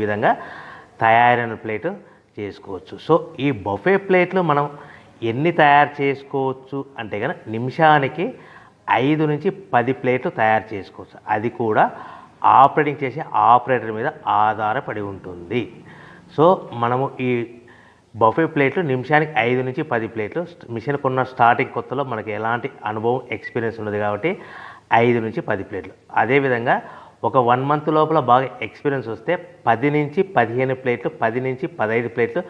విధంగా తయారైన ప్లేటు చేసుకోవచ్చు. సో ఈ బఫే ప్లేట్లు మనం ఎన్ని తయారు చేసుకోవచ్చు అంటే కనుక నిమిషానికి 5 నుంచి 10 ప్లేట్లు తయారు చేసుకోవచ్చు. అది కూడా ఆపరేటింగ్ చేసే ఆపరేటర్ మీద ఆధారపడి ఉంటుంది. సో మనము ఈ బఫే ప్లేట్లు నిమిషానికి 5 నుంచి 10 ప్లేట్లు మిషన్ కొన్న స్టార్టింగ్ కొత్తలో మనకి ఎలాంటి అనుభవం ఎక్స్పీరియన్స్ ఉండదు కాబట్టి 5 నుంచి 10 ప్లేట్లు. అదేవిధంగా ఒక 1 మంత్ లోపల బాగా ఎక్స్పీరియన్స్ వస్తే 10 నుంచి 15 ప్లేట్లు, 10 నుంచి 15 ప్లేట్లు,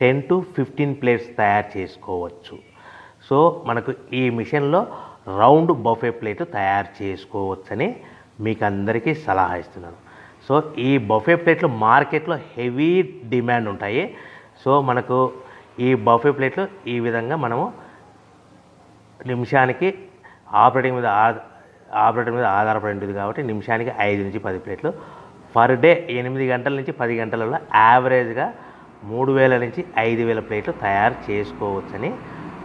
10 to 15 ప్లేట్స్ తయారు చేసుకోవచ్చు. సో మనకు ఈ మిషన్లో రౌండ్ బఫే ప్లేట్ తయారు చేసుకోవచ్చని మీకు అందరికీ సలహా ఇస్తున్నాను. సో ఈ బఫే ప్లేట్లు మార్కెట్లో హెవీ డిమాండ్ ఉంటాయి. సో మనకు ఈ బఫే ప్లేట్లు ఈ విధంగా మనము నిమిషానికి ఆపరేటర్ మీద ఆధారపడి ఉంటుంది కాబట్టి నిమిషానికి 5 నుంచి 10 ప్లేట్లు పర్ డే 8 గంటల నుంచి 10 గంటలలో యావరేజ్గా 3000 నుంచి 5000 ప్లేట్లు తయారు చేసుకోవచ్చని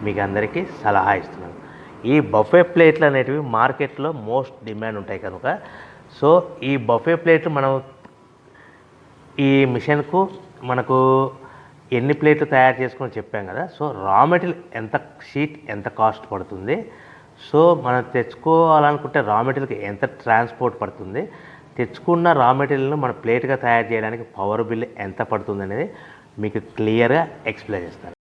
మీకు అందరికీ సలహా ఇస్తున్నాను. ఈ బఫే ప్లేట్లు అనేటివి మార్కెట్లో మోస్ట్ డిమాండ్ ఉంటాయి కనుక సో ఈ బఫే ప్లేట్లు మనం ఈ మిషన్కు మనకు ఎన్ని ప్లేట్లు తయారు చేసుకొని చెప్పాం కదా. సో రా మెటీరియల్ ఎంత షీట్ ఎంత కాస్ట్ పడుతుంది, సో మనం తెచ్చుకోవాలనుకుంటే రా మెటీరియల్కి ఎంత ట్రాన్స్పోర్ట్ పడుతుంది, తెచ్చుకున్న రా మెటీరియల్ను మన ప్లేట్గా తయారు చేయడానికి పవర్ బిల్ ఎంత పడుతుంది అనేది మీకు క్లియర్గా ఎక్స్ప్లెయిన్ చేస్తాను.